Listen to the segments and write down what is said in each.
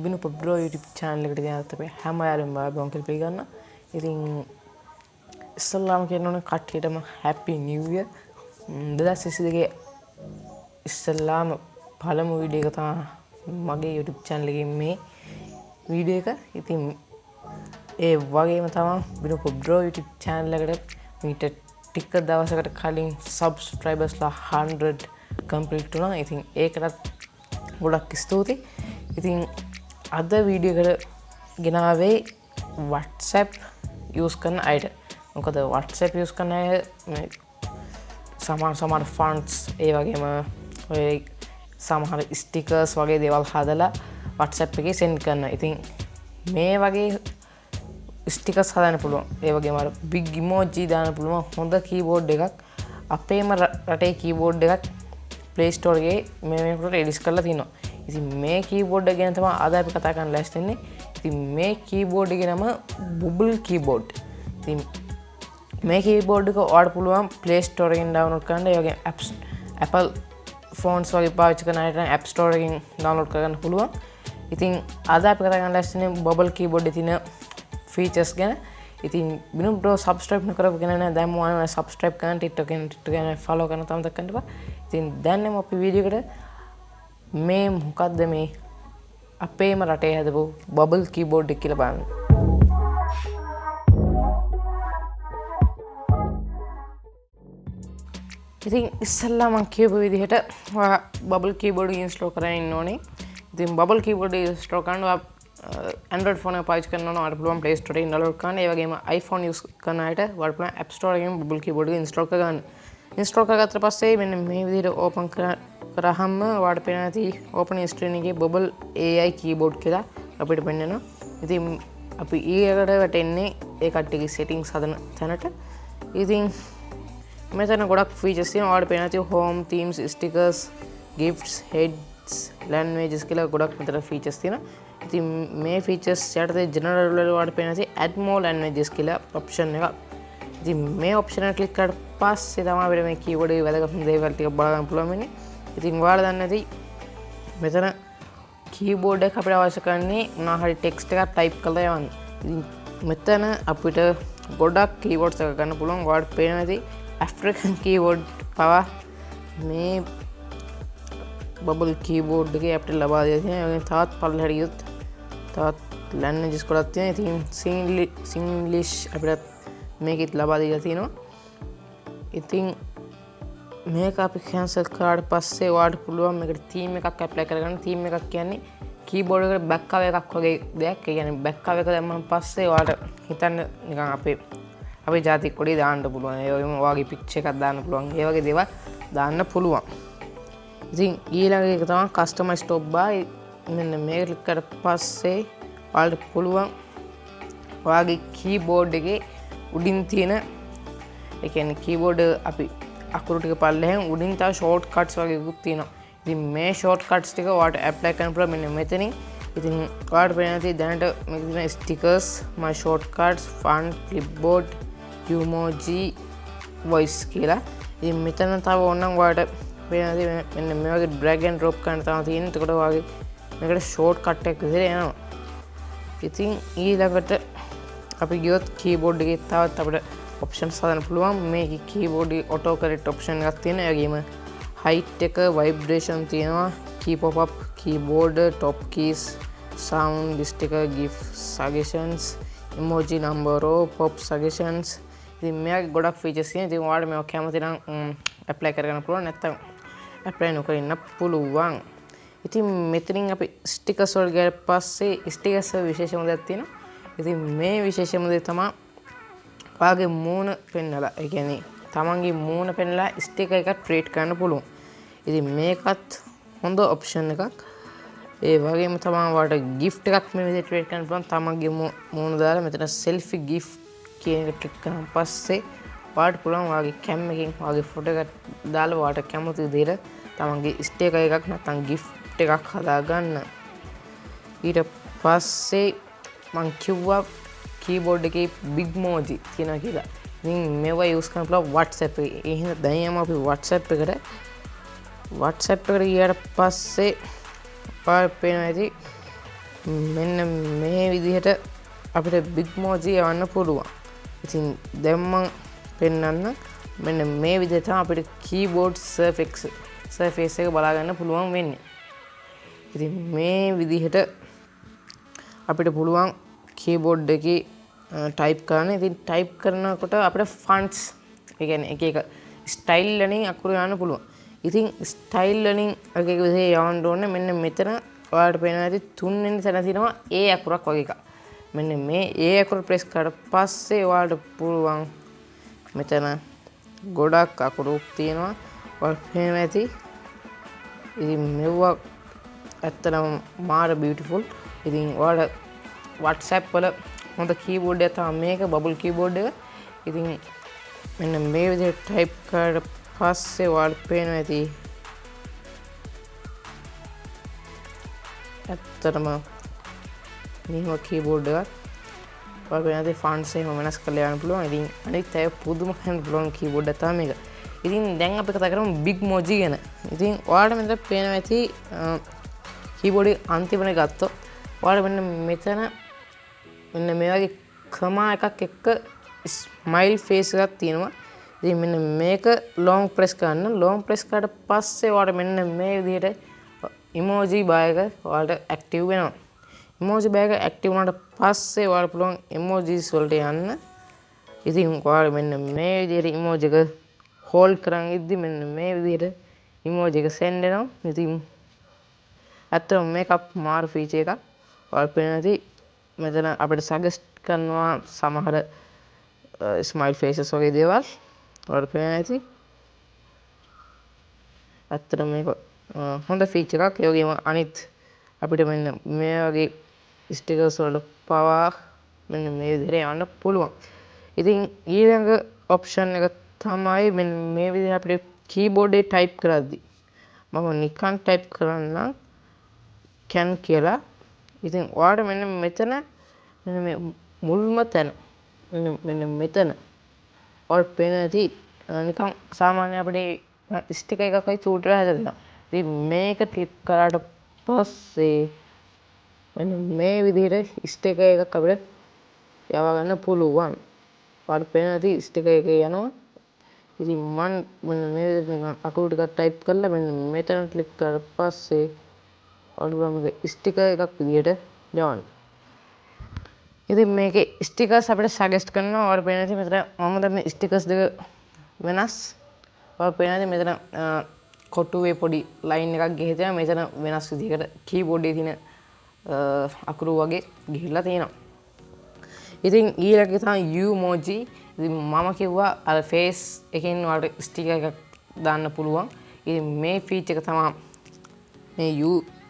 Vinu පොබ්‍රෝ YouTube channel එකට ගෙනත් අපේ හැම අයම බොන් කියලා පිළිගන්න. ඉතින් ඉස්සල්ලාම කියනෝනේ කට්ටියටම happy new year. 2022 ඉස්සල්ලාම පළමු වීඩියෝ එක තමයි මගේ YouTube channel එකේ මේ වීඩියෝ එක. ඉතින් ඒ වගේම තමයි විනු පොබ්‍රෝ YouTube channel එකට මීට ටික දවසකට කලින් subscribersලා 100 complete වුණා. ඉතින් ඒකටත් ගොඩක් ස්තුතියි. ඉතින් අද වීඩියෝ එකට ගෙනාවේ WhatsApp use කරන අයට. මොකද WhatsApp use කරන අය සමහර fonts ඒ වගේම ඔය සමහර stickers වගේ දේවල් හදලා WhatsApp එකේ send කරනවා. ඉතින් මේ වගේ stickers හදන්න පුළුවන්. ඒ වගේම අර big emoji දාන්න පුළුවන් හොඳ keyboard එකක් අපේම රටේ keyboard එකක් Play Store එකේ මේ වෙනකොට release කරලා තිනවා. ඉතින් මේ keyboard එක ගැන තමයි අද අපි කතා කරන්න ලෑස්ති වෙන්නේ. ඉතින් මේ keyboard එකේ නම Bubble keyboard. ඉතින් මේ keyboard එක ඔයාලට පුළුවන් Play Store එකෙන් download කරන්න. ඒ වගේම Apple phones වගේ පාවිච්චි කරන අයට නම් App Store එකෙන් download කරගන්න පුළුවන්. ඉතින් අද අපි කතා කරන්න ලෑස්ති වෙන්නේ Bubble keyboard එකේ තියෙන features ගැන. ඉතින් විනු බ්‍රෝ subscribe නොකරපු කෙනා නම් දැන් මොනවා subscribe කරන්න TikTok එකෙන් follow කරන්න තමයි දක්වන්න බා. ඉතින් දැන් නම් අපි වීඩියෝ එකට මේ මොකක්ද මේ අපේම රටේ හදපු බබල් කීබෝඩ් එක කියලා බලන්න. ඉතින් ඉස්සෙල්ලා මම කියපු විදිහට ඔයා බබල් කීබෝඩ් එක ඉන්ස්ටෝල් කරගෙන ඉන්න ඕනේ. ඉතින් බබල් කීබෝඩ් එක ඉන්ස්ටෝල් කරන්න ඔයා Android phone එක පාවිච්චි කරනවා නම් ඔයාලට පුළුවන් Play Store එකෙන් download කරන්න. ඒ වගේම iPhone use කරන අයට ඔයාලට පුළුවන් App Store එකෙන් බබල් කීබෝඩ් එක ඉන්ස්ටෝල් කරගන්න. ඉන්ස්ටෝල් කරගත්තට පස්සේ මෙන්න මේ විදිහට ඕපන් කරාම ඔයාලට පේන ඇති ඕපනින් ස්ක්‍රීන් එකේ Bubble AI keyboard කියලා අපිට පෙන්නනවා. ඉතින් අපි ඊයකට වැටෙන්නේ ඒ කට්ටියගේ settings හදන තැනට. ඉතින් මෙතන ගොඩක් features තියෙනවා. ඔයාලට පේන ඇති home, themes, stickers, gifts, heads, languages කියලා ගොඩක් මෙතන features තියෙනවා. ඉතින් මේ features යටතේ general වල ඔයාලට පේන ඇති add more languages කියලා option එකක්. ඉතින් මේ option එක click කරලා පස්සේ තමයි අපිට මේ keyboard එකේ වැදගත් දේවල් ටික බලන්න පුළුවන් වෙන්නේ. ඉතින් ඔයාලා දන්නේ නැති මෙතන keyboard එක අපිට අවශ්‍ය කරන්නේ මොනවා හරි text එකක් type කරලා යවන්න. ඉතින් මෙතන අපිට ගොඩක් keyboards එක ගන්න පුළුවන්. ඔයාලට පේන නැති African keyboard පවා මේ bubble keyboard එකේ අපිට ලබා දෙලා තියෙනවා. ඒ වගේම තවත් පල්ලෙහාට ගියොත් තවත් languages ගොඩක් තියෙනවා. ඉතින් Singlish අපිට මේකෙත් ලබා දීලා තියෙනවා. ඉතින් මේක අපි cancel කරාට පස්සේ ඔයාලට පුළුවන් මේකට theme එකක් apply කරගන්න. theme එකක් කියන්නේ keyboard එකට back cover එකක් වගේ දෙයක්. ඒ කියන්නේ back cover එක දැම්මම පස්සේ ඔයාලට හිතන්න නිකන් අපේ ජාතික කොඩිය දාන්න පුළුවන්. ඒ වගේම ඔයාගේ picture එකක් දාන්න පුළුවන්. ඒ වගේ දේවල් දාන්න පුළුවන්. ඉතින් ඊළඟ එක තමයි customize top bar. මෙන්න මේක ක්ලික් කරලා පස්සේ ඔයාලට පුළුවන් ඔයාගේ keyboard එකේ උඩින් තියෙන ඒ කියන්නේ keyboard අපි අකුරු ටික පල්ලෙහෙන් උඩින් තව short cuts වගේකුත් තියෙනවා. ඉතින් මේ short cuts ටික ඔයාලට apply කරන්න පුළුවන් මෙන්න මෙතනින්. ඉතින් ඔයාලට පේන ඇති දැනට මේක තියෙන stickers, my shortcuts, font, clipboard, emoji, voice කියලා. ඉතින් මෙතන තව ඕනනම් ඔයාලට පේන ඇති මෙන්න මේ වගේ drag and drop කරන්න තමයි තියෙන්නේ. එතකොට ඔයාගේ මේකට short cut එකක් විදිහට යනවා. ඉතින් ඊළඟට අපි ගියොත් keyboard එකේ තවත් අපිට options හදන්න පුළුවන්. මේකේ keyboard auto correct option එකක් තියෙනවා. ඒ වගේම height එක, vibration තියෙනවා, key pop up, keyboard, top keys, sound, sticker, gif suggestions, emoji number row, pop suggestions. ඉතින් මේකේ ගොඩක් features තියෙනවා. ඉතින් ඔයාලට මේක කැමති නම් apply කරගන්න පුළුවන්. නැත්නම් apply නොකර ඉන්න පුළුවන්. ඉතින් මෙතනින් අපි stickers වල ගියාට පස්සේ stickers වල විශේෂම දෙයක් තියෙනවා. ඉතින් මේ විශේෂම දේ තමයි ඔයාගේ මූණ පෙන්නලා, ඒ කියන්නේ තමන්ගේ මූණ පෙන්නලා ස්ටිකර් එකක් ක්‍රියේට් කරන්න පුළුවන්. ඉතින් මේකත් හොඳ ඔප්ෂන් එකක්. ඒ වගේම තමයි ඔයාලට gift එකක් මේ විදිහට ක්‍රියේට් කරන්න පුළුවන්. තමන්ගේ මූණ දාලා මෙතන selfie gift කියන එක ක්ලික් කරාන් පස්සේ ඔයාලට පුළුවන් ඔයාගේ cam එකෙන් ඔයාගේ ෆොටෝ එකක් දාලා ඔයාලට කැමති විදිහට තමන්ගේ ස්ටිකර් එකක් නැත්නම් gift එකක් හදාගන්න. ඊට පස්සේ මං කිව්වා keyboard එකේ big emoji තියෙනවා කියලා. ඉතින් මේවා use කරන්න පුළුවන් WhatsApp එකේ. ඒ හින්දා දැන් යමු අපි WhatsApp එකට. WhatsApp එකට ගියාට පස්සේ ඔයාලට පේනවා ඇති මෙන්න මේ විදිහට අපිට Bitmoji යවන්න පුළුවන්. ඉතින් දැන් මම පෙන්නන්න මෙන්න මේ විදිහට තමයි අපිට keyboard surface එක බලා ගන්න පුළුවන් වෙන්නේ. ඉතින් මේ විදිහට අපිට පුළුවන් keyboard එකේ type කරන්න. ඉතින් type කරනකොට අපිට fonts ඒ කියන්නේ එක එක style වලින් අකුරු යවන්න පුළුවන්. ඉතින් style වලින් එක එක විදිහේ යවන්න ඕනේ. මෙන්න මෙතන ඔයාලට පේනවා ඇති තුන්වෙනි තැන තියෙනවා A අකුරක් වගේ එකක්. මෙන්න මේ A අකුර press කරලා පස්සේ ඔයාලට පුළුවන් මෙතන ගොඩක් අකුරු තියෙනවා. ඔයාලට පේනවා ඇති. ඉතින් මෙවුවා ඇත්තටම මාර beautiful. ඉතින් ඔයාලට WhatsApp වල හොඳ keyboard එක තමයි මේක bubble keyboard එක. ඉතින් මෙන්න මේ විදිහට type කරලා පස්සේ ඔයාලට පේනවා ඇති ඇත්තටම මෙහෙම keyboard එකක්. ඔයාලට පේනවා ඇති fonts එහෙම වෙනස් කරලා යන්න පුළුවන්. ඉතින් අනිත් අය පුදුම කරන්න පුළුවන් keyboard එක තමයි මේක. ඉතින් දැන් අපි කතා කරමු Bitmoji ගැන. ඉතින් ඔයාලට මෙතන පේනවා ඇති keyboard එක අන්තිමට ගත්තොත් ඔයාලට මෙන්න මෙතන මෙන්න මේ වගේ කමා එකක් එක්ක ස්මයිල් ෆේස් එකක් තියෙනවා. ඉතින් මෙන්න මේක long press කරන්න. long press කරාට පස්සේ ඔයාලට මෙන්න මේ විදිහට emoji bar එක ඔයාලට active වෙනවා. emoji bar එක active වුණාට පස්සේ ඔයාලට පුළුවන් emojis වලට යන්න. ඉතින් ඔයාලට මෙන්න මේ විදිහට emoji එක hold කරන් ඉද්දි මෙන්න මේ විදිහට emoji එක send වෙනවා. ඉතින් ඇත්තටම මේක මාර feature එකක්. ඔයාලට පේනවා ඇති මෙතන අපිට suggest කරනවා සමහර smile faces වගේ දේවල්. ඔයාලට පේනවා ඇති. ඇත්තටම මේක හොඳ feature එකක්. ඒ වගේම අනිත් අපිට මෙන්න මේ වගේ stickers වල පවා මෙන්න මේ විදිහට යවන්න පුළුවන්. ඉතින් ඊළඟ option එක තමයි මෙන්න මේ විදිහට අපිට keyboard එකේ type කරද්දි මම නිකන් type කරන්නම් can කියලා. ඉතින් ඔයාලට මෙන්න මෙතන මෙන්න මේ මුල්ම තැන මෙන්න මෙතන ඔයාලට පේනවා ඇති නිකන් සාමාන්‍ය අපේ ස්ටිකර් එකක් වගේ චූටි වෙලා හදලා. ඉතින් මේක ක්ලික් කරාට පස්සේ මෙන්න මේ විදිහට ස්ටිකර් එකක් අපිට යවා ගන්න පුළුවන්. ඔයාලට පේනවා ඇති ස්ටිකර් එකේ යනවා. ඉතින් මම මෙන්න මේ විදිහට අකුරු ටිකක් type කරලා මෙන්න මෙතන ක්ලික් කරලා පස්සේ ඔයාලට ස්ටිකර් එකක් විදිහට යවන්න. ඉතින් මේකේ ස්ටිකර්ස් අපිට සජෙස්ට් කරනවා. ඔයාලට පේනවා ඇති මෙතන මම දැන් මේ ස්ටිකර්ස් දෙක වෙනස්. ඔයාලට පේනවා ඇති මෙතන කොටුවේ පොඩි ලයින් එකක් ගිහින් මෙතන වෙනස් විදිහකට keyboard එකේ තියෙන අකුරු වගේ ගිහිල්ලා තියෙනවා. ඉතින් ඊළඟ තමයි Umoji. ඉතින් මම කිව්වා අර face එකෙන් ඔයාලට ස්ටිකර් එකක් දාන්න පුළුවන්. ඉතින් මේ feature එක තමයි මේ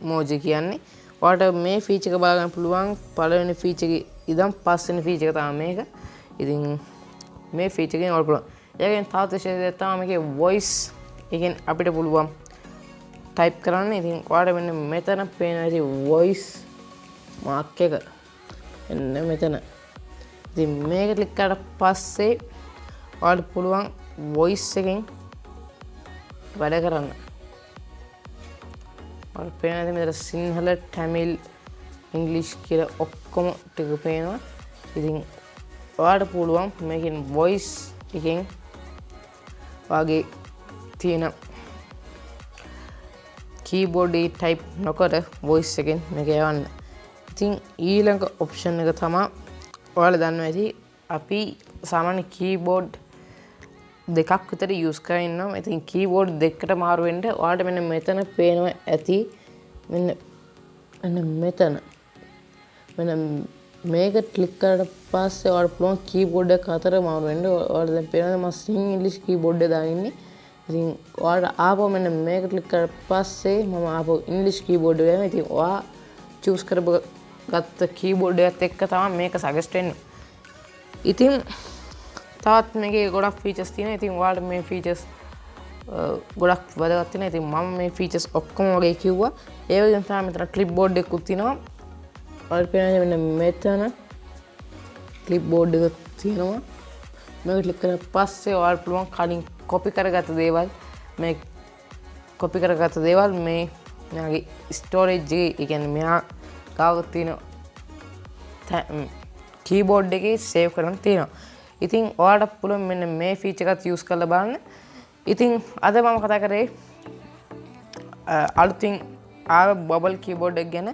Umoji කියන්නේ. ඔයාලට මේ feature එක බලා ගන්න පුළුවන්. පළවෙනි feature එකේ ඉඳන් පස්වෙනි feature එක තමයි මේක. ඉතින් මේ feature එකෙන් ඔයාලට පුළුවන්. ඒකෙන් තවත් විශේෂයක් තමයි මේකේ voice එකෙන් අපිට පුළුවන් type කරන්න. ඉතින් ඔයාලට මෙන්න මෙතන පේන ඇති voice mark එක. එන්න මෙතන. ඉතින් මේක ක්ලික් කරලා පස්සේ ඔයාලට පුළුවන් voice එකෙන් වැඩ කරන්න. ඔයාලට පේන ඇති මෙතන සිංහල, tamil, english කියලා ඔක්කොම ටික පේනවා. ඉතින් ඔයාලට පුළුවන් මේකෙන් voice එකෙන් වගේ තියෙන keyboard එකේ type නොකර voice එකෙන් මේක යවන්න. ඉතින් ඊළඟ option එක තමයි ඔයාලා දන්නවා ඇති අපි සාමාන්‍ය keyboard දෙකක් විතර use කරගෙන ඉන්නවා. ඉතින් keyboard දෙකකට මාරු වෙන්න ඔයාලට මෙන්න මෙතන පේනවා ඇති මෙන්න මෙතන මෙන්න මේක ක්ලික් කරලා පස්සේ ඔයාලට පුළුවන් keyboard එක අතර මාරු වෙන්න. ඔයාලට දැන් පේනවා මම English keyboard එක දාගෙන ඉන්නේ. ඉතින් ඔයාලට ආපහු මෙන්න මේක ක්ලික් කරලා පස්සේ මම ආපහු English keyboard එක යනවා. ඉතින් ඔයා choose කරපු ගත්ත keyboard එකත් එක්ක තමයි මේක suggest වෙන්නේ. ඉතින් තවත් මේකේ ගොඩක් features තියෙනවා. ඉතින් ඔයාලට මේ features ගොඩක් වැදගත් වෙනවා. ඉතින් මම මේ features ඔක්කොම වගේ කිව්වා. ඒ වගේම තමයි මෙතන clipboard එකකුත් තියෙනවා. ඔයාලට පේනවා මෙන්න මෙතන clipboard එක තියෙනවා. මේක ක්ලික් කරලා පස්සේ ඔයාලට පුළුවන් කලින් copy කරගත්ත දේවල් මේ copy කරගත්ත දේවල් මේ මෙයාගේ storage එකේ, ඒ කියන්නේ මෙයා ගාව තියෙන කීබෝඩ් එකේ සේව් කරන්න තියෙනවා. ඉතින් ඔයාලට පුළුවන් මෙන්න මේ ෆීචර් එකත් යූස් කරලා බලන්න. ඉතින් අද මම කතා කරේ අලුතින් ආව බබල් කීබෝඩ් එක ගැන.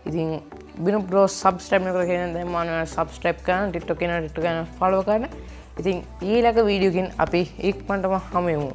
ඉතින් බිනු ප්‍රෝ සබ්ස්ක්‍රයිබ් කරලා කියන දැන් මම සබ්ස්ක්‍රයිබ් කරන්න TikTok එක follow කරන්න. ඉතින් ඊළඟ වීඩියෝ එකකින් අපි ඉක්මනටම හමු වෙමු.